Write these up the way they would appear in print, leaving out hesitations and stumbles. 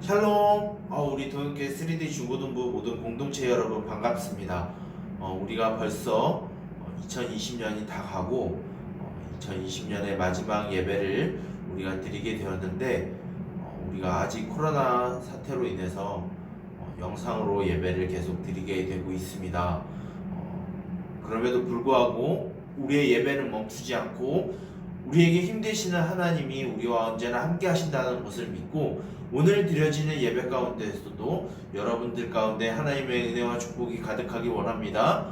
샬롬. 우리 동역회 3D 중고등부 모든 공동체 여러분 반갑습니다. 우리가 벌써 2020년이 다 가고 2020년의 마지막 예배를 우리가 드리게 되었는데 우리가 아직 코로나 사태로 인해서 영상으로 예배를 계속 드리게 되고 있습니다. 그럼에도 불구하고 우리의 예배는 멈추지 않고 우리에게 힘되시는 하나님이 우리와 언제나 함께 하신다는 것을 믿고 오늘 드려지는 예배 가운데에서도 여러분들 가운데 하나님의 은혜와 축복이 가득하기 원합니다.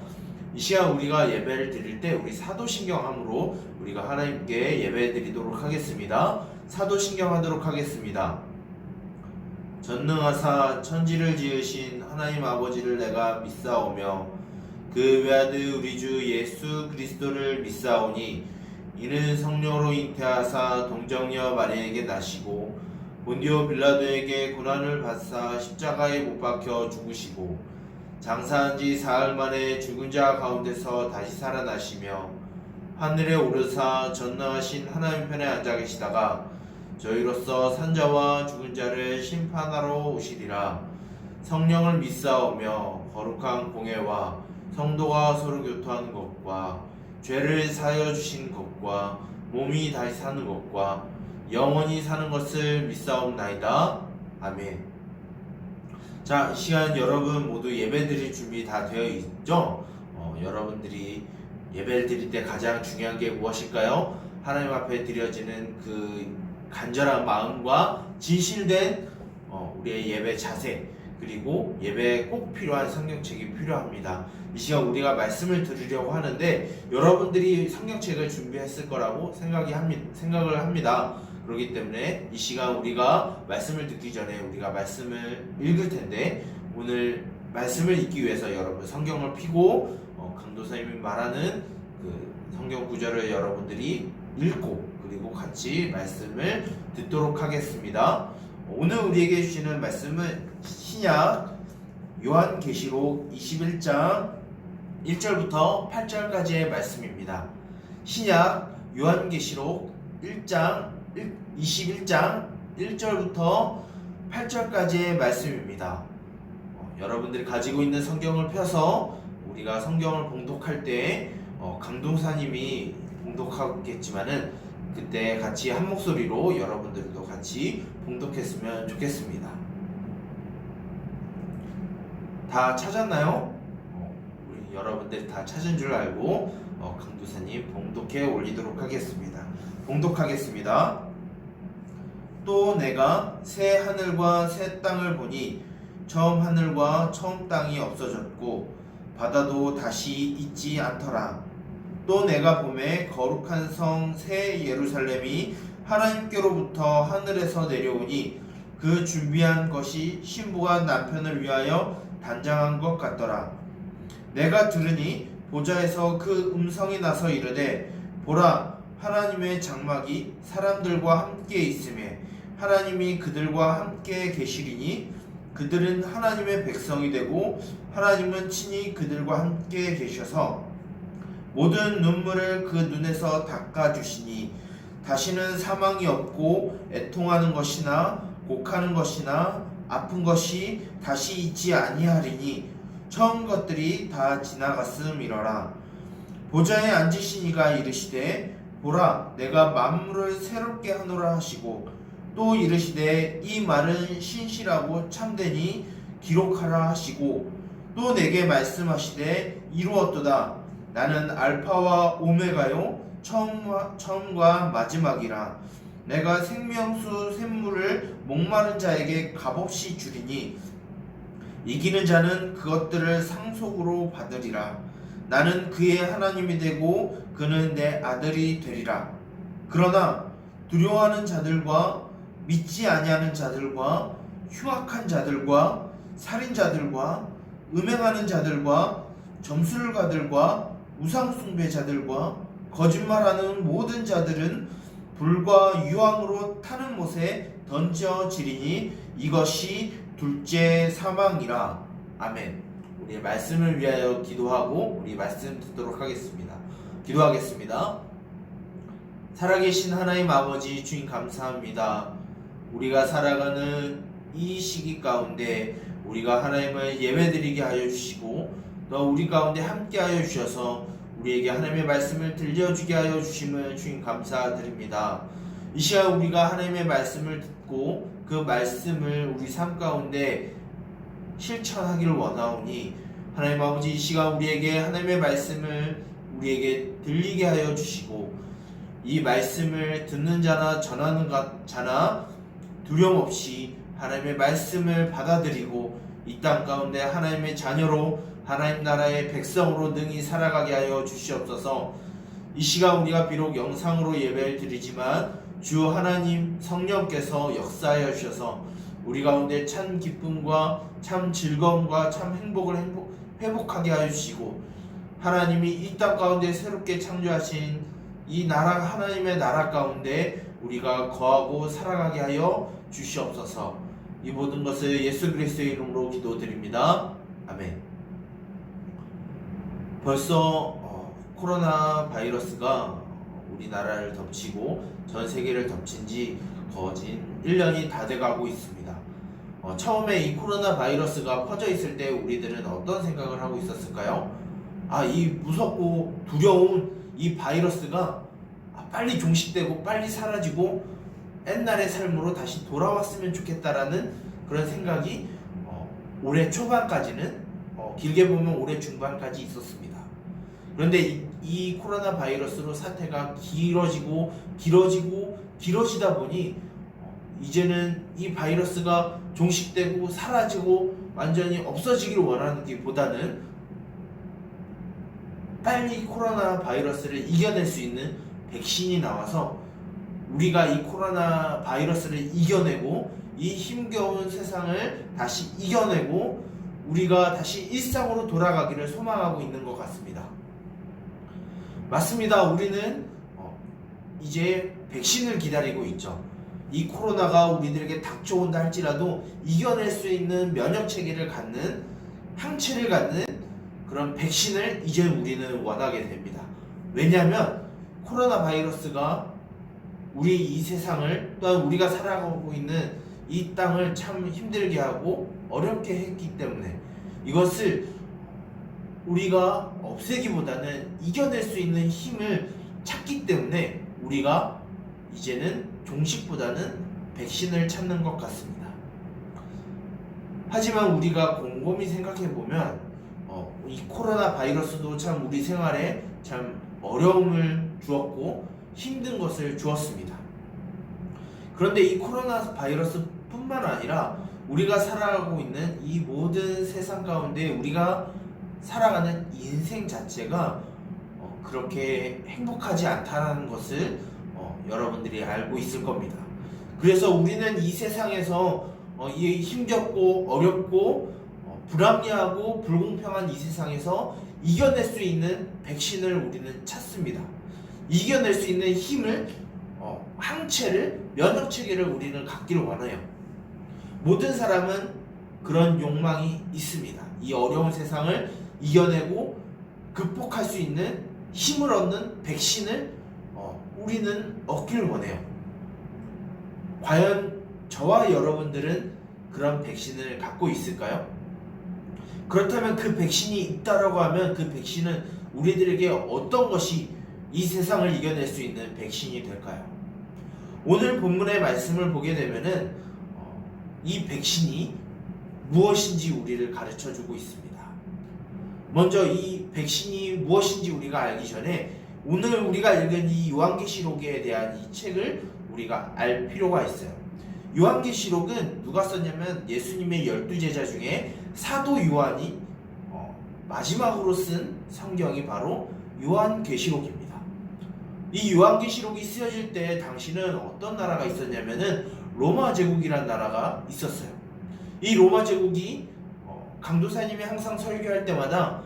이 시간 우리가 예배를 드릴 때 우리 사도신경함으로 우리가 하나님께 예배 드리도록 하겠습니다. 사도신경 하도록 하겠습니다. 전능하사 천지를 지으신 하나님 아버지를 내가 믿사오며 그 외아들 우리 주 예수 그리스도를 믿사오니 이는 성령으로 잉태하사 동정녀 마리아에게 나시고 본디오 빌라도에게 고난을 받사 십자가에 못 박혀 죽으시고 장사한 지 사흘 만에 죽은 자 가운데서 다시 살아나시며 하늘에 오르사 전능하신 하나님 편에 앉아 계시다가 저희로서 산자와 죽은 자를 심판하러 오시리라. 성령을 믿사오며 거룩한 공회와 성도가 서로 교토하는 것과 죄를 사하여 주신 것과 몸이 다시 사는 것과 영원히 사는 것을 믿사옵나이다. 아멘. 자, 이 시간 여러분 모두 예배 드릴 준비 다 되어 있죠? 여러분들이 예배를 드릴 때 가장 중요한 게 무엇일까요? 하나님 앞에 드려지는 그 간절한 마음과 진실된 우리의 예배 자세, 그리고 예배에 꼭 필요한 성경책이 필요합니다. 이 시간 우리가 말씀을 들으려고 하는데 여러분들이 성경책을 준비했을 거라고 생각을 합니다. 그렇기 때문에 이 시간 우리가 말씀을 듣기 전에 우리가 말씀을 읽을 텐데 오늘 말씀을 읽기 위해서 여러분 성경을 펴고 강도사님이 말하는 그 성경 구절을 여러분들이 읽고 그리고 같이 말씀을 듣도록 하겠습니다. 오늘 우리에게 주시는 말씀은 신약 요한계시록 21장 1절부터 8절까지의 말씀입니다. 신약 요한계시록 21장 1절부터 8절까지의 말씀입니다. 여러분들이 가지고 있는 성경을 펴서 우리가 성경을 봉독할 때 강동사님이 봉독하겠지만은 그때 같이 한 목소리로 여러분들도 같이 봉독했으면 좋겠습니다. 다 찾았나요? 우리 여러분들이 다 찾은 줄 알고 강도사님 봉독해 올리도록 하겠습니다. 봉독하겠습니다. 또 내가 새 하늘과 새 땅을 보니 처음 하늘과 처음 땅이 없어졌고 바다도 다시 있지 않더라. 또 내가 보매 거룩한 성 새 예루살렘이 하나님께로부터 하늘에서 내려오니 그 준비한 것이 신부가 남편을 위하여 단장한 것 같더라. 내가 들으니 보좌에서 그 음성이 나서 이르되 보라 하나님의 장막이 사람들과 함께 있음에 하나님이 그들과 함께 계시리니 그들은 하나님의 백성이 되고 하나님은 친히 그들과 함께 계셔서 모든 눈물을 그 눈에서 닦아주시니 다시는 사망이 없고 애통하는 것이나 곡하는 것이나 아픈 것이 다시 있지 아니하리니 처음 것들이 다 지나갔음이러라. 보좌에 앉으신 이가 이르시되 보라 내가 만물을 새롭게 하노라 하시고 또 이르시되 이 말은 신실하고 참되니 기록하라 하시고 또 내게 말씀하시되 이루었도다. 나는 알파와 오메가요 처음과 마지막이라. 내가 생명수 샘물을 목마른 자에게 값없이 주리니 이기는 자는 그것들을 상속으로 받으리라. 나는 그의 하나님이 되고 그는 내 아들이 되리라. 그러나 두려워하는 자들과 믿지 아니하는 자들과 흉악한 자들과 살인자들과 음행하는 자들과 점술가들과 우상숭배자들과 거짓말하는 모든 자들은 불과 유황으로 타는 못에 던져지리니 이것이 둘째 사망이라. 아멘. 우리의 말씀을 위하여 기도하고 우리 말씀 듣도록 하겠습니다. 기도하겠습니다. 살아계신 하나님 아버지 주님 감사합니다. 우리가 살아가는 이 시기 가운데 우리가 하나님을 예배드리게 하여 주시고 또 우리 가운데 함께 하여 주셔서 우리에게 하나님의 말씀을 들려주게 하여 주심을 주님 감사드립니다. 이 시간 우리가 하나님의 말씀을 듣고 그 말씀을 우리 삶 가운데 실천하기를 원하오니 하나님 아버지 이 시간 우리에게 하나님의 말씀을 우리에게 들리게 하여 주시고 이 말씀을 듣는 자나 전하는 자나 두려움 없이 하나님의 말씀을 받아들이고 이 땅 가운데 하나님의 자녀로 하나님 나라의 백성으로 능히 살아가게 하여 주시옵소서. 이 시간 우리가 비록 영상으로 예배를 드리지만 주 하나님 성령께서 역사하여 주셔서 우리 가운데 참 기쁨과 참 즐거움과 참 행복을 회복하게 하여 주시고 하나님이 이 땅 가운데 새롭게 창조하신 이 나라 하나님의 나라 가운데 우리가 거하고 살아가게 하여 주시옵소서. 이 모든 것을 예수 그리스도의 이름으로 기도드립니다. 아멘. 벌써 코로나 바이러스가 우리나라를 덮치고 전 세계를 덮친 지 거진 1년이 다 돼가고 있습니다. 처음에 이 코로나 바이러스가 퍼져 있을 때 우리들은 어떤 생각을 하고 있었을까요? 이 무섭고 두려운 이 바이러스가 빨리 종식되고 빨리 사라지고 옛날의 삶으로 다시 돌아왔으면 좋겠다라는 그런 생각이 올해 초반까지는 길게 보면 올해 중반까지 있었습니다. 그런데 이 코로나 바이러스로 사태가 길어지다 보니 이제는 이 바이러스가 종식되고 사라지고 완전히 없어지기를 원하는 게 보다는 빨리 코로나 바이러스를 이겨낼 수 있는 백신이 나와서 우리가 이 코로나 바이러스를 이겨내고 이 힘겨운 세상을 다시 이겨내고 우리가 다시 일상으로 돌아가기를 소망하고 있는 것 같습니다. 맞습니다. 우리는 이제 백신을 기다리고 있죠. 이 코로나가 우리들에게 닥쳐온다 할지라도 이겨낼 수 있는 면역 체계를 갖는 항체를 갖는 그런 백신을 이제 우리는 원하게 됩니다. 왜냐하면 코로나 바이러스가 우리 이 세상을 또한 우리가 살아가고 있는 이 땅을 참 힘들게 하고 어렵게 했기 때문에 이것을 우리가 없애기보다는 이겨낼 수 있는 힘을 찾기 때문에 우리가 이제는 종식보다는 백신을 찾는 것 같습니다. 하지만 우리가 곰곰이 생각해보면 이 코로나 바이러스도 참 우리 생활에 참 어려움을 주었고 힘든 것을 주었습니다. 그런데 이 코로나 바이러스 뿐만 아니라 우리가 살아가고 있는 이 모든 세상 가운데 우리가 살아가는 인생 자체가 그렇게 행복하지 않다는 것을 여러분들이 알고 있을 겁니다. 그래서 우리는 이 세상에서 이 힘겹고 어렵고 불합리하고 불공평한 이 세상에서 이겨낼 수 있는 백신을 우리는 찾습니다. 이겨낼 수 있는 힘을 항체를 면역 체계를 우리는 갖기를 원해요. 모든 사람은 그런 욕망이 있습니다. 이 어려운 세상을 이겨내고 극복할 수 있는 힘을 얻는 백신을 우리는 얻기를 원해요. 과연 저와 여러분들은 그런 백신을 갖고 있을까요? 그렇다면 그 백신이 있다라고 하면 그 백신은 우리들에게 어떤 것이 이 세상을 이겨낼 수 있는 백신이 될까요? 오늘 본문의 말씀을 보게 되면은 이 백신이 무엇인지 우리를 가르쳐 주고 있습니다. 먼저 이 백신이 무엇인지 우리가 알기 전에 오늘 우리가 읽은 이 요한계시록에 대한 이 책을 우리가 알 필요가 있어요. 요한계시록은 누가 썼냐면 예수님의 12제자 중에 사도 요한이 마지막으로 쓴 성경이 바로 요한계시록입니다. 이 요한계시록이 쓰여질 때 당시는 어떤 나라가 있었냐면은 로마 제국이라는 나라가 있었어요. 이 로마 제국이 강도사님이 항상 설교할 때마다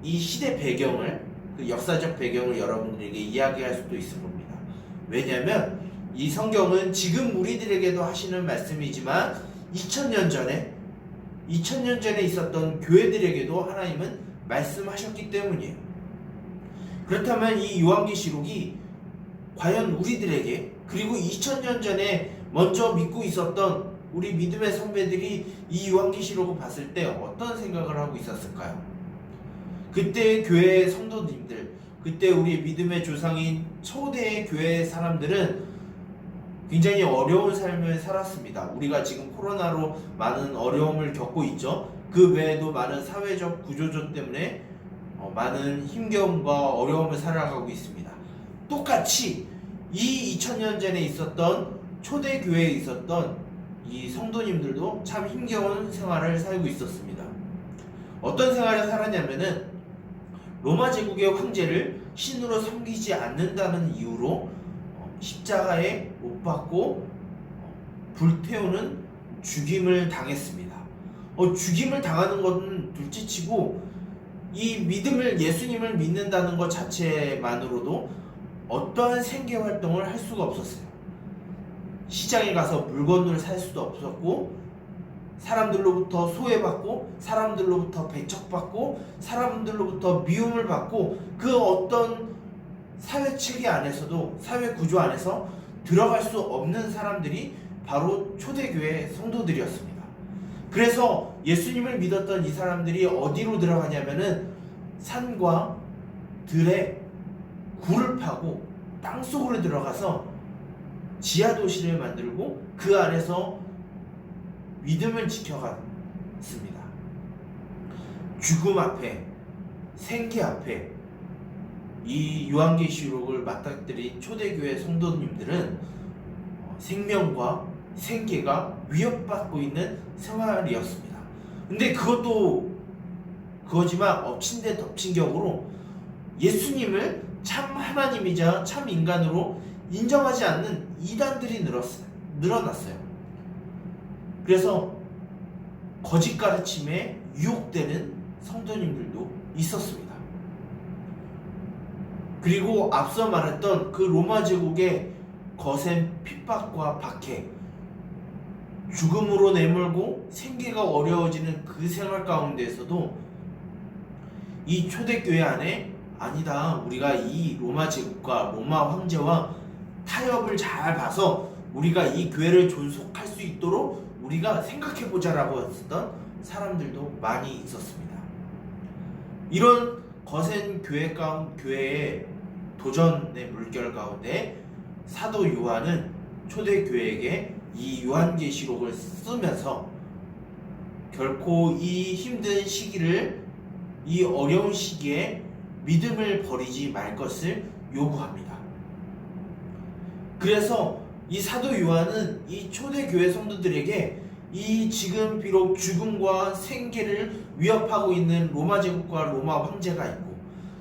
이 시대 배경을 그 역사적 배경을 여러분들에게 이야기할 수도 있을 겁니다. 왜냐하면 이 성경은 지금 우리들에게도 하시는 말씀이지만 2000년 전에 있었던 교회들에게도 하나님은 말씀하셨기 때문이에요. 그렇다면 이 요한계시록이 과연 우리들에게 그리고 2000년 전에 먼저 믿고 있었던 우리 믿음의 선배들이 이 요한계시록을 봤을 때 어떤 생각을 하고 있었을까요? 그때 교회의 성도님들, 그때 우리 믿음의 조상인 초대 교회 사람들은 굉장히 어려운 삶을 살았습니다. 우리가 지금 코로나로 많은 어려움을 겪고 있죠. 그 외에도 많은 사회적 구조조 때문에 많은 힘겨움과 어려움을 살아가고 있습니다. 똑같이 이 2000년 전에 있었던 초대교회에 있었던 이 성도님들도 참 힘겨운 생활을 살고 있었습니다. 어떤 생활을 살았냐면은 로마 제국의 황제를 신으로 섬기지 않는다는 이유로 십자가에 못 박고 불태우는 죽임을 당했습니다. 죽임을 당하는 것은 둘째치고 이 믿음을 예수님을 믿는다는 것 자체만으로도 어떠한 생계 활동을 할 수가 없었어요. 시장에 가서 물건을 살 수도 없었고 사람들로부터 소외받고 사람들로부터 배척받고 사람들로부터 미움을 받고 그 어떤 사회 체계 안에서도 사회 구조 안에서 들어갈 수 없는 사람들이 바로 초대교회 성도들이었습니다. 그래서 예수님을 믿었던 이 사람들이 어디로 들어가냐면은 산과 들에 굴을 파고 땅속으로 들어가서 지하도시를 만들고 그 안에서 믿음을 지켜갔습니다. 죽음 앞에 생계 앞에 이 요한계시록을 맞닥뜨린 초대교회 성도님들은 생명과 생계가 위협받고 있는 생활이었습니다. 근데 그거지만 엎친 데 덮친 격으로 예수님을 참 하나님이자 참 인간으로 인정하지 않는 이단들이 늘어났어요. 그래서 거짓 가르침에 유혹되는 성도님들도 있었습니다. 그리고 앞서 말했던 그 로마 제국의 거센 핍박과 박해, 죽음으로 내몰고 생계가 어려워지는 그 생활 가운데에서도 이 초대교회 안에 아니다, 우리가 이 로마 제국과 로마 황제와 타협을 잘 봐서 우리가 이 교회를 존속할 수 있도록 우리가 생각해보자라고 했었던 사람들도 많이 있었습니다. 이런 거센 교회의 도전의 물결 가운데 사도 요한은 초대교회에게 이 요한계시록을 쓰면서 결코 이 힘든 시기를, 이 어려운 시기에 믿음을 버리지 말 것을 요구합니다. 그래서 이 사도 요한은 이 초대교회 성도들에게 이 지금 비록 죽음과 생계를 위협하고 있는 로마 제국과 로마 황제가 있고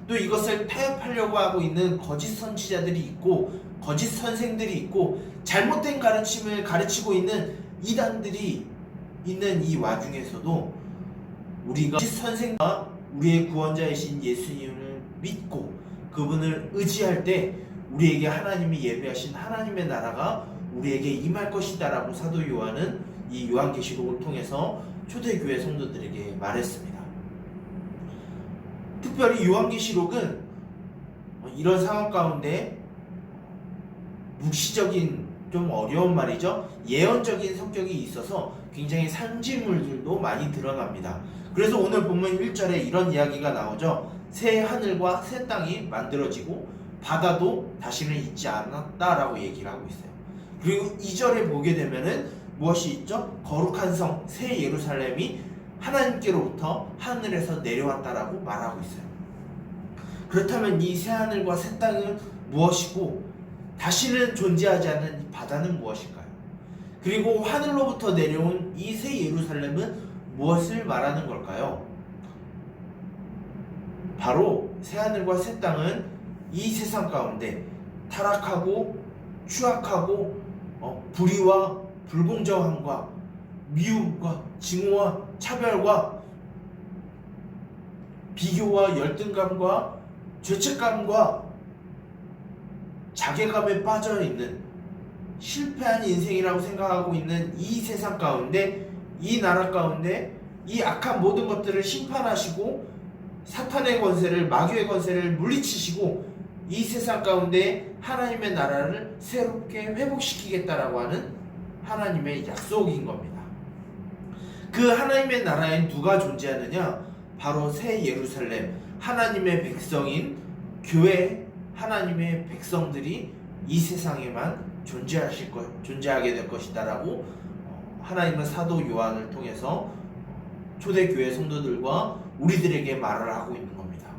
또 이것을 타협하려고 하고 있는 거짓 선지자들이 있고 거짓 선생들이 있고 잘못된 가르침을 가르치고 있는 이단들이 있는 이 와중에서도 우리가 거짓 선생과 우리의 구원자이신 예수님을 믿고 그분을 의지할 때 우리에게 하나님이 예비하신 하나님의 나라가 우리에게 임할 것이다 라고 사도 요한은 이 요한계시록을 통해서 초대교회 성도들에게 말했습니다. 특별히 요한계시록은 이런 상황 가운데 묵시적인, 좀 어려운 말이죠, 예언적인 성격이 있어서 굉장히 상징물들도 많이 드러납니다. 그래서 오늘 본문 1절에 이런 이야기가 나오죠. 새 하늘과 새 땅이 만들어지고 바다도 다시는 있지 않았다라고 얘기를 하고 있어요. 그리고 2절에 보게 되면은 무엇이 있죠? 거룩한 성 새 예루살렘이 하나님께로부터 하늘에서 내려왔다라고 말하고 있어요. 그렇다면 이 새 하늘과 새 땅은 무엇이고 다시는 존재하지 않는 이 바다는 무엇일까요? 그리고 하늘로부터 내려온 이 새 예루살렘은 무엇을 말하는 걸까요? 바로 새 하늘과 새 땅은 이 세상 가운데 타락하고 추악하고 불의와 불공정함과 미움과 증오와 차별과 비교와 열등감과 죄책감과 자괴감에 빠져있는 실패한 인생이라고 생각하고 있는 이 세상 가운데, 이 나라 가운데 이 악한 모든 것들을 심판하시고 사탄의 권세를, 마귀의 권세를 물리치시고 이 세상 가운데 하나님의 나라를 새롭게 회복시키겠다라고 하는 하나님의 약속인 겁니다. 그 하나님의 나라에 누가 존재하느냐? 바로 새 예루살렘, 하나님의 백성인 교회, 하나님의 백성들이 이 세상에만 존재하게 될 것이다라고 하나님은 사도 요한을 통해서 초대교회 성도들과 우리들에게 말을 하고 있는 겁니다.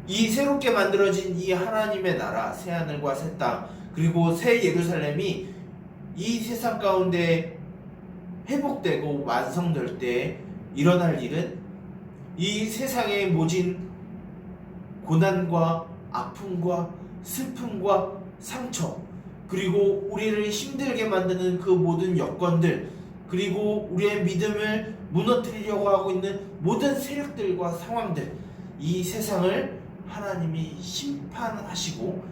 이 새롭게 만들어진 이 하나님의 나라, 새하늘과 새 땅, 그리고 새 예루살렘이 이 세상 가운데 회복되고 완성될 때 일어날 일은 이 세상의 모진 고난과 아픔과 슬픔과 상처, 그리고 우리를 힘들게 만드는 그 모든 여건들, 그리고 우리의 믿음을 무너뜨리려고 하고 있는 모든 세력들과 상황들, 이 세상을 하나님이 심판하시고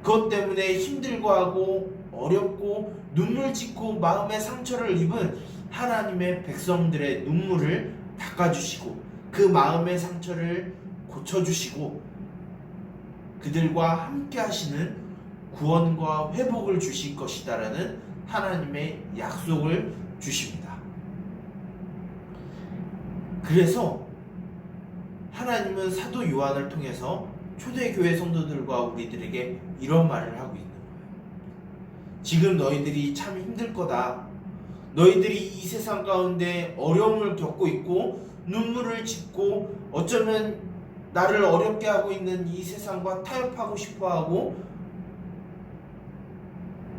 그것 때문에 힘들고 하고 어렵고 눈물 짓고 마음의 상처를 입은 하나님의 백성들의 눈물을 닦아주시고 그 마음의 상처를 고쳐주시고 그들과 함께 하시는 구원과 회복을 주실 것이다라는 하나님의 약속을 주십니다. 그래서 하나님은 사도 요한을 통해서 초대교회 성도들과 우리들에게 이런 말을 하고 있는 거예요. 지금 너희들이 참 힘들 거다. 너희들이 이 세상 가운데 어려움을 겪고 있고 눈물을 짓고 어쩌면 나를 어렵게 하고 있는 이 세상과 타협하고 싶어하고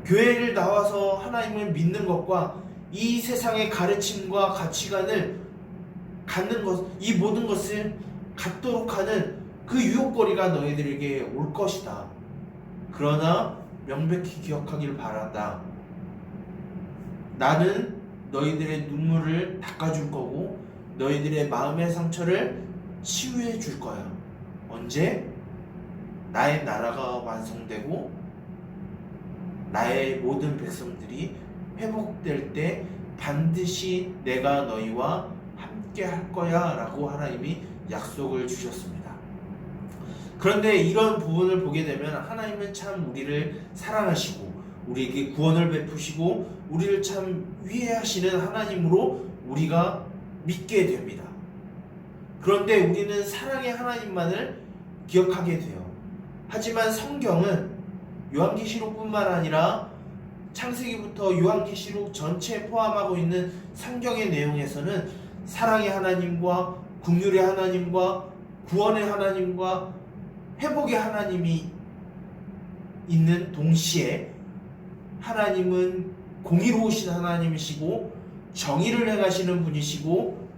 교회를 나와서 하나님을 믿는 것과 이 세상의 가르침과 가치관을 갖는 것, 이 모든 것을 갖도록 하는 그 유혹거리가 너희들에게 올 것이다. 그러나 명백히 기억하길 바란다. 나는 너희들의 눈물을 닦아줄 거고 너희들의 마음의 상처를 치유해 줄 거야. 언제? 나의 나라가 완성되고 나의 모든 백성들이 회복될 때 반드시 내가 너희와 함께 할 거야 라고 하나님이 약속을 주셨습니다. 그런데 이런 부분을 보게 되면 하나님은 참 우리를 사랑하시고 우리에게 구원을 베푸시고 우리를 참 위해하시는 하나님으로 우리가 믿게 됩니다. 그런데 우리는 사랑의 하나님만을 기억하게 돼요. 하지만 성경은 요한계시록뿐만 아니라 창세기부터 요한계시록 전체에 포함하고 있는 성경의 내용에서는 사랑의 하나님과 긍휼의 하나님과 구원의 하나님과 회복의 하나님이 있는 동시에 하나님은 공의로우신 하나님이시고 정의를 행하시는 분이시고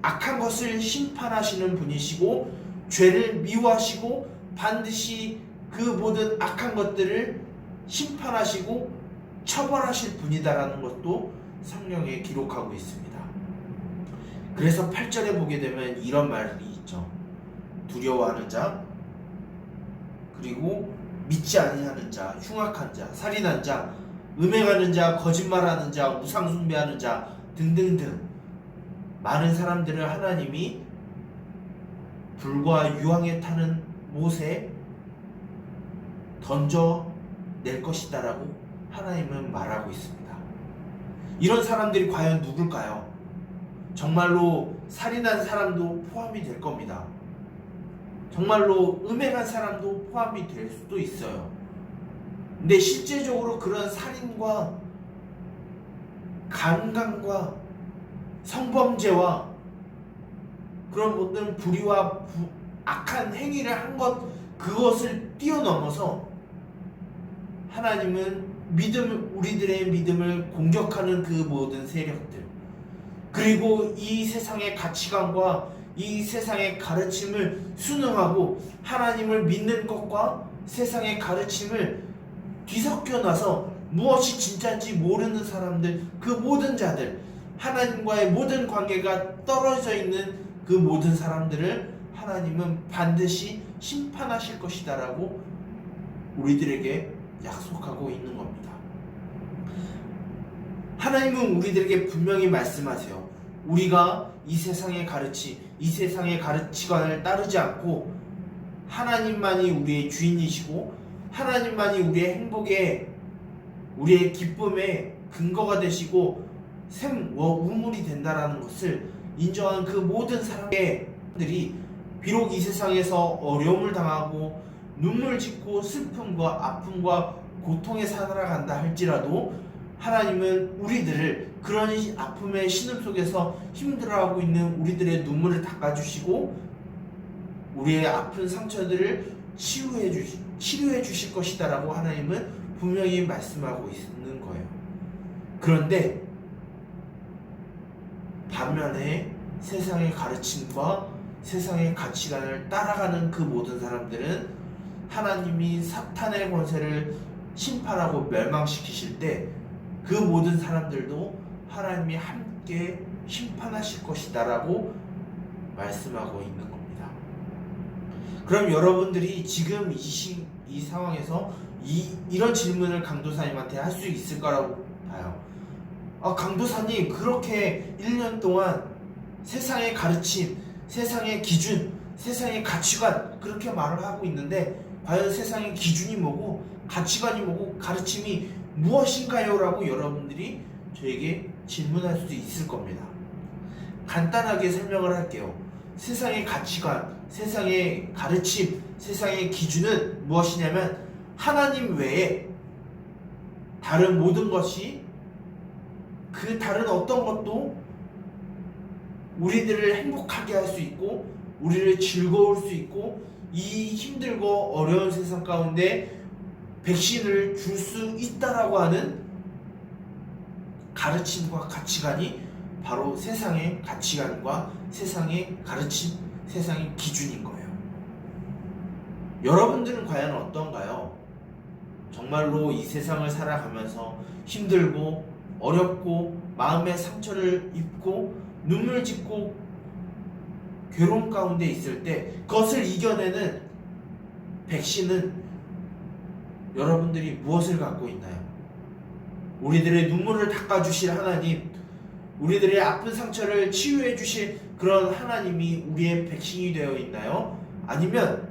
악한 것을 심판하시는 분이시고 죄를 미워하시고 반드시 그 모든 악한 것들을 심판하시고 처벌하실 분이다라는 것도 성경에 기록하고 있습니다. 그래서 8절에 보게 되면 이런 말이 있죠. 두려워하는 자, 그리고 믿지 아니하는 자, 흉악한 자, 살인한 자, 음행하는 자, 거짓말하는 자, 우상 숭배하는 자 등등등 많은 사람들을 하나님이 불과 유황에 타는 못에 던져낼 것이다라고 하나님은 말하고 있습니다. 이런 사람들이 과연 누굴까요? 정말로 살인한 사람도 포함이 될 겁니다. 정말로 음행한 사람도 포함이 될 수도 있어요. 근데 실제적으로 그런 살인과 강간과 성범죄와 그런 모든 불의와 악한 행위를 한 것, 그것을 뛰어넘어서 하나님은 우리들의 믿음을 공격하는 그 모든 세력들, 그리고 이 세상의 가치관과 이 세상의 가르침을 순응하고 하나님을 믿는 것과 세상의 가르침을 뒤섞여 놔서 무엇이 진짜인지 모르는 사람들, 그 모든 자들, 하나님과의 모든 관계가 떨어져 있는 그 모든 사람들을 하나님은 반드시 심판하실 것이다라고 우리들에게 약속하고 있는 겁니다. 하나님은 우리들에게 분명히 말씀하세요. 우리가 이 세상의 가르치, 이 세상의 가르치관을 따르지 않고 하나님만이 우리의 주인이시고 하나님만이 우리의 행복의 우리의 기쁨의 근거가 되시고 우물이 된다라는 것을 인정한 그 모든 사람들이 비록 이 세상에서 어려움을 당하고 눈물 짓고 슬픔과 아픔과 고통에 살아간다 할지라도 하나님은 우리들을 그런 아픔의 신음 속에서 힘들어하고 있는 우리들의 눈물을 닦아주시고 우리의 아픈 상처들을 치료해 주실 것이다 라고 하나님은 분명히 말씀하고 있는 거예요. 그런데 반면에 세상의 가르침과 세상의 가치관을 따라가는 그 모든 사람들은 하나님이 사탄의 권세를 심판하고 멸망시키실 때 그 모든 사람들도 하나님이 함께 심판하실 것이다 라고 말씀하고 있는 겁니다. 그럼 여러분들이 지금 이 상황에서 이런 질문을 강도사님한테 할 수 있을 거라고 봐요. 강도사님, 그렇게 1년 동안 세상의 가르침, 세상의 기준, 세상의 가치관 그렇게 말을 하고 있는데 과연 세상의 기준이 뭐고 가치관이 뭐고 가르침이 무엇인가요? 라고 여러분들이 저에게 질문할 수도 있을 겁니다. 간단하게 설명을 할게요. 세상의 가치관, 세상의 가르침, 세상의 기준은 무엇이냐면 하나님 외에 다른 모든 것이 그 다른 어떤 것도 우리들을 행복하게 할 수 있고 우리를 즐거울 수 있고 이 힘들고 어려운 세상 가운데 백신을 줄 수 있다라고 하는 가르침과 가치관이 바로 세상의 가치관과 세상의 가르침, 세상의 기준인 거예요. 여러분들은 과연 어떤가요? 정말로 이 세상을 살아가면서 힘들고 어렵고 마음의 상처를 입고 눈물 짓고 괴로움 가운데 있을 때 그것을 이겨내는 백신은 여러분들이 무엇을 갖고 있나요? 우리들의 눈물을 닦아주실 하나님, 우리들의 아픈 상처를 치유해 주실 그런 하나님이 우리의 백신이 되어 있나요? 아니면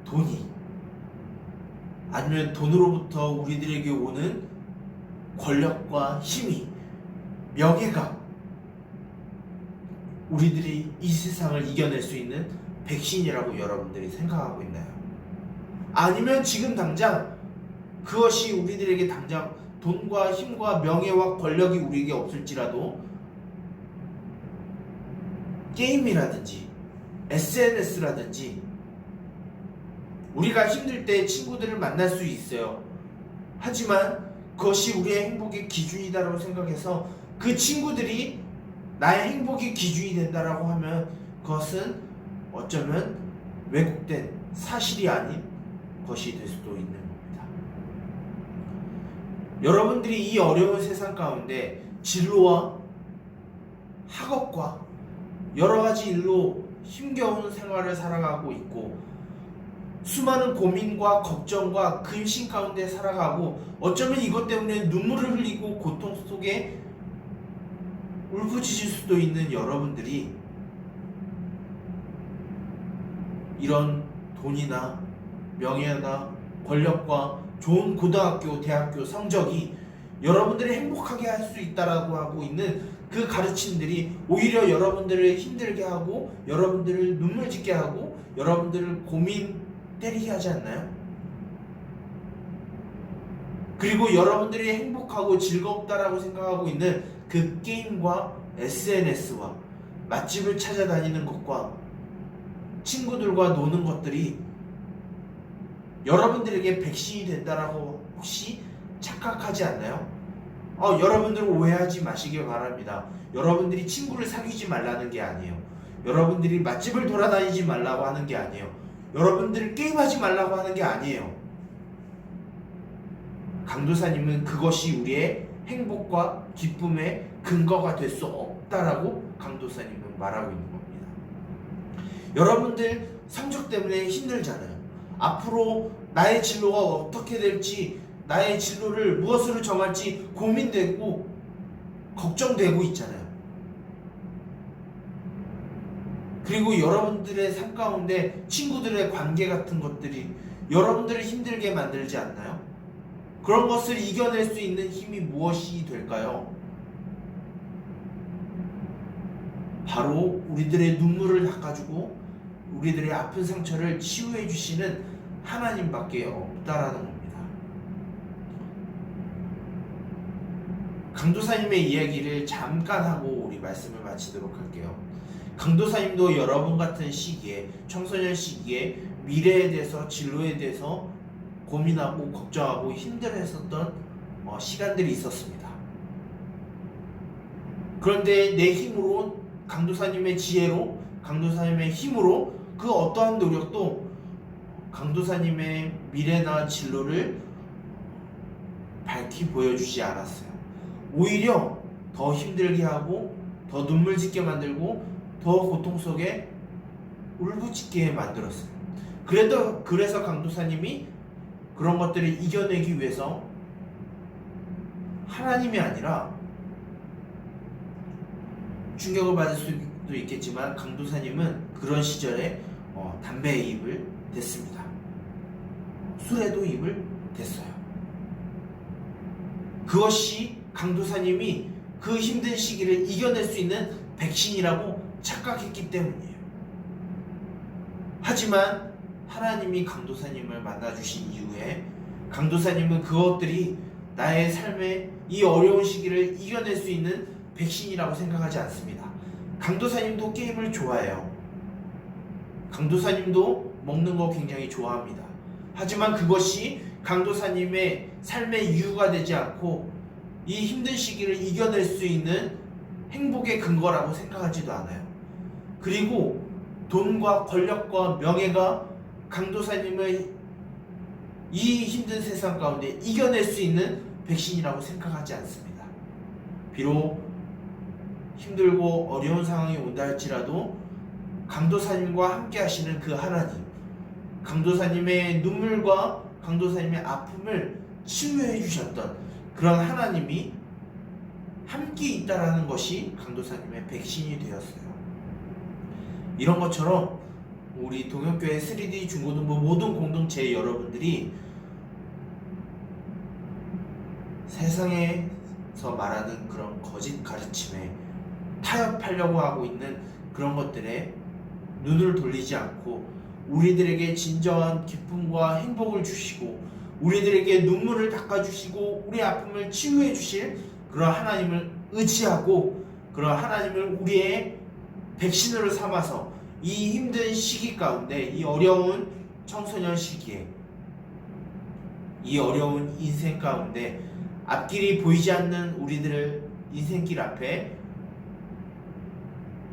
돈이, 아니면 돈으로부터 우리들에게 오는 권력과 힘이, 명예가 우리들이 이 세상을 이겨낼 수 있는 백신이라고 여러분들이 생각하고 있나요? 아니면 지금 당장 그것이 우리들에게 당장 돈과 힘과 명예와 권력이 우리에게 없을지라도 게임이라든지 SNS라든지 우리가 힘들 때 친구들을 만날 수 있어요. 하지만 그것이 우리의 행복의 기준이다라고 생각해서 그 친구들이 나의 행복의 기준이 된다라고 하면 그것은 어쩌면 왜곡된 사실이 아닌 것이 될 수도 있는 겁니다. 여러분들이 이 어려운 세상 가운데 진로와 학업과 여러 가지 일로 힘겨운 생활을 살아가고 있고 수많은 고민과 걱정과 근심 가운데 살아가고 어쩌면 이것 때문에 눈물을 흘리고 고통 속에 울부짖을 수도 있는 여러분들이 이런 돈이나 명예나 권력과 좋은 고등학교, 대학교 성적이 여러분들을 행복하게 할 수 있다라고 하고 있는 그 가르침들이 오히려 여러분들을 힘들게 하고 여러분들을 눈물 짓게 하고 여러분들을 고민 때리게 하지 않나요? 그리고 여러분들이 행복하고 즐겁다라고 생각하고 있는 그 게임과 SNS와 맛집을 찾아다니는 것과 친구들과 노는 것들이 여러분들에게 백신이 된다라고 혹시 착각하지 않나요? 여러분들 오해하지 마시길 바랍니다. 여러분들이 친구를 사귀지 말라는 게 아니에요. 여러분들이 맛집을 돌아다니지 말라고 하는 게 아니에요. 여러분들을 게임하지 말라고 하는 게 아니에요. 강도사님은 그것이 우리의 행복과 기쁨의 근거가 될 수 없다라고 강도사님은 말하고 있는 겁니다. 여러분들 성적 때문에 힘들잖아요. 앞으로 나의 진로가 어떻게 될지, 나의 진로를 무엇으로 정할지 고민되고 걱정되고 있잖아요. 그리고 여러분들의 삶 가운데 친구들의 관계 같은 것들이 여러분들을 힘들게 만들지 않나요? 그런 것을 이겨낼 수 있는 힘이 무엇이 될까요? 바로 우리들의 눈물을 닦아주고 우리들의 아픈 상처를 치유해 주시는 하나님밖에 없다라는 겁니다. 강도사님의 이야기를 잠깐 하고 우리 말씀을 마치도록 할게요. 강도사님도 여러분 같은 시기에, 청소년 시기에 미래에 대해서, 진로에 대해서 고민하고 걱정하고 힘들어했었던 시간들이 있었습니다. 그런데 내 힘으로, 강도사님의 지혜로, 강도사님의 힘으로 그 어떠한 노력도 강도사님의 미래나 진로를 밝히 보여주지 않았어요. 오히려 더 힘들게 하고 더 눈물 짓게 만들고 더 고통 속에 울부짖게 만들었어요. 그래서 강도사님이 그런 것들을 이겨내기 위해서 하나님이 아니라, 충격을 받을 수도 있겠지만 강도사님은 그런 시절에 담배에 입을 댔습니다. 술에도 입을 댔어요. 그것이 강도사님이 그 힘든 시기를 이겨낼 수 있는 백신이라고 착각했기 때문이에요. 하지만 하나님이 강도사님을 만나주신 이후에 강도사님은 그것들이 나의 삶의 이 어려운 시기를 이겨낼 수 있는 백신이라고 생각하지 않습니다. 강도사님도 게임을 좋아해요. 강도사님도 먹는 거 굉장히 좋아합니다. 하지만 그것이 강도사님의 삶의 이유가 되지 않고 이 힘든 시기를 이겨낼 수 있는 행복의 근거라고 생각하지도 않아요. 그리고 돈과 권력과 명예가 강도사님의 이 힘든 세상 가운데 이겨낼 수 있는 백신이라고 생각하지 않습니다. 비록 힘들고 어려운 상황이 온다 할지라도 강도사님과 함께 하시는 그 하나님, 강도사님의 눈물과 강도사님의 아픔을 치유해 주셨던 그런 하나님이 함께 있다라는 것이 강도사님의 백신이 되었어요. 이런 것처럼 우리 동역교회 3D 중고등부 모든 공동체 여러분들이 세상에서 말하는 그런 거짓 가르침에 타협하려고 하고 있는 그런 것들에 눈을 돌리지 않고 우리들에게 진정한 기쁨과 행복을 주시고 우리들에게 눈물을 닦아주시고 우리 아픔을 치유해 주실 그런 하나님을 의지하고 그런 하나님을 우리의 백신으로 삼아서 이 힘든 시기 가운데, 이 어려운 청소년 시기에, 이 어려운 인생 가운데 앞길이 보이지 않는 우리들의 인생길 앞에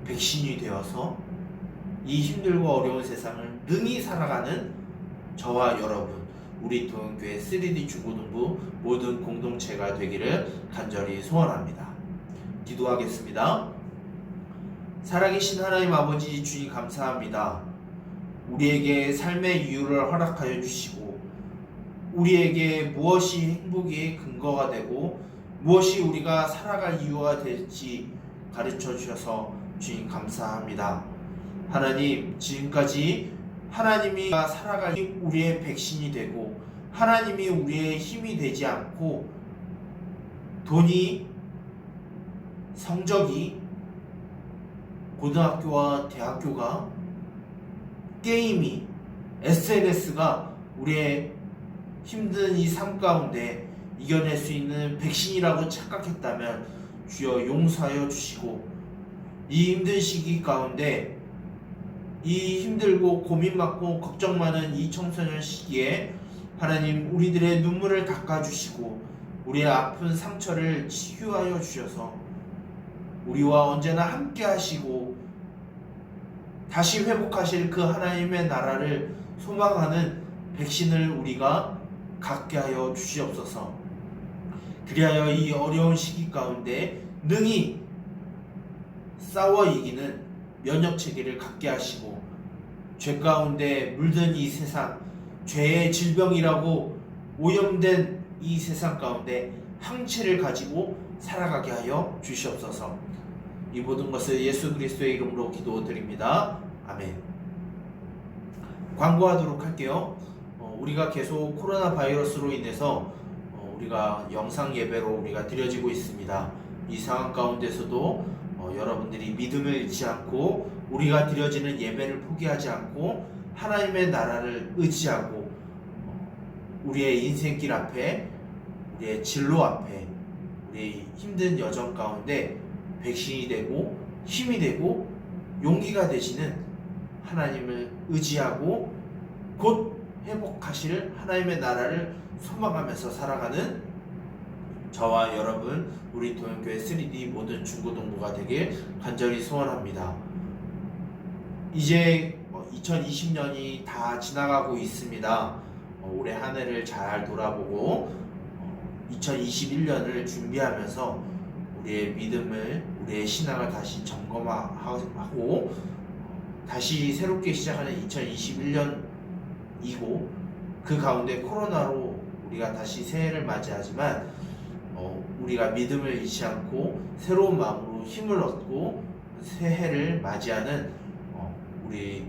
백신이 되어서 이 힘들고 어려운 세상을 능히 살아가는 저와 여러분, 우리 동교회 3D 중고등부 모든 공동체가 되기를 간절히 소원합니다. 기도하겠습니다. 살아계신 하나님 아버지 주님 감사합니다. 우리에게 삶의 이유를 허락하여 주시고 우리에게 무엇이 행복의 근거가 되고 무엇이 우리가 살아갈 이유가 될지 가르쳐 주셔서 주님 감사합니다. 하나님, 지금까지 하나님이 살아갈 우리의 백신이 되고 하나님이 우리의 힘이 되지 않고 돈이, 성적이, 고등학교와 대학교가, 게임이, SNS가 우리의 힘든 이 삶 가운데 이겨낼 수 있는 백신이라고 착각했다면 주여 용서하여 주시고 이 힘든 시기 가운데 이 힘들고 고민 많고 걱정 많은 이 청소년 시기에 하나님 우리들의 눈물을 닦아주시고 우리의 아픈 상처를 치유하여 주셔서 우리와 언제나 함께 하시고 다시 회복하실 그 하나님의 나라를 소망하는 백신을 우리가 갖게 하여 주시옵소서. 그리하여 이 어려운 시기 가운데 능히 싸워 이기는 면역 체계를 갖게 하시고 죄 가운데 물든 이 세상, 죄의 질병이라고 오염된 이 세상 가운데 항체를 가지고 살아가게 하여 주시옵소서. 이 모든 것을 예수 그리스도의 이름으로 기도드립니다. 아멘. 광고하도록 할게요. 우리가 계속 코로나 바이러스로 인해서 우리가 영상 예배로 우리가 드려지고 있습니다. 이 상황 가운데서도 여러분들이 믿음을 잃지 않고 우리가 드려지는 예배를 포기하지 않고 하나님의 나라를 의지하고 우리의 인생길 앞에 우리의 진로 앞에 우리 힘든 여정 가운데 백신이 되고 힘이 되고 용기가 되시는 하나님을 의지하고 곧 회복하실 하나님의 나라를 소망하면서 살아가는 저와 여러분 우리 동현교회 3D 모든 중고등부가 되길 간절히 소원합니다. 이제 2020년이 다 지나가고 있습니다. 올해 한 해를 잘 돌아보고 2021년을 준비하면서 우리의 믿음을 우리의 신앙을 다시 점검하고 다시 새롭게 시작하는 2021년이고 그 가운데 코로나로 우리가 다시 새해를 맞이하지만 우리가 믿음을 잃지 않고 새로운 마음으로 힘을 얻고 새해를 맞이하는 우리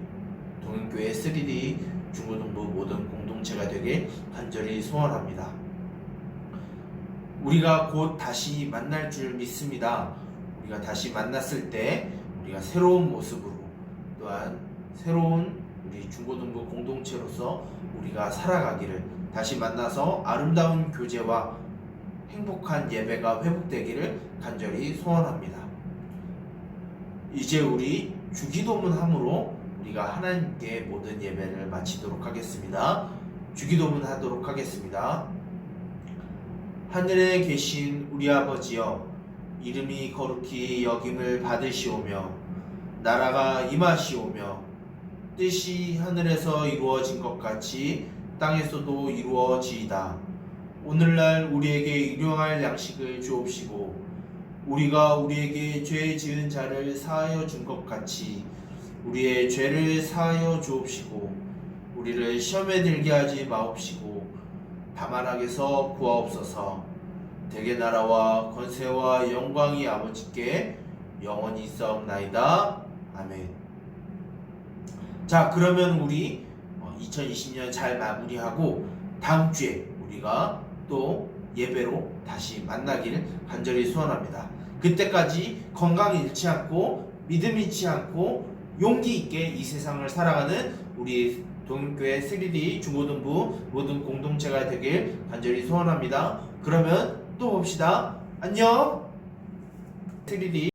동현교회 3D 중고등부 모든 공동체가 되길 간절히 소원합니다. 우리가 곧 다시 만날 줄 믿습니다. 우리가 다시 만났을 때 우리가 새로운 모습으로 또한 새로운 우리 중고등부 공동체로서 우리가 살아가기를 다시 만나서 아름다운 교제와 행복한 예배가 회복되기를 간절히 소원합니다. 이제 우리 주기도문 함으로 우리가 하나님께 모든 예배를 마치도록 하겠습니다. 주기도문 하도록 하겠습니다. 하늘에 계신 우리 아버지여, 이름이 거룩히 여김을 받으시오며 나라가 임하시오며 뜻이 하늘에서 이루어진 것 같이 땅에서도 이루어지이다. 오늘날 우리에게 일용할 양식을 주옵시고 우리가 우리에게 죄 지은 자를 사하여 준 것 같이 우리의 죄를 사하여 주옵시고 우리를 시험에 들게 하지 마옵시고 다만 악에서 구하옵소서. 대개 나라와 권세와 영광이 아버지께 영원히 있사옵나이다. 아멘. 자, 그러면 우리 2020년 잘 마무리하고 다음 주에 우리가 또 예배로 다시 만나기를 간절히 소원합니다. 그때까지 건강 잃지 않고 믿음 잃지 않고 용기 있게 이 세상을 살아가는 우리 동현교회 3D 중고등부 모든 공동체가 되길 간절히 소원합니다. 그러면 또 봅시다. 안녕. 3D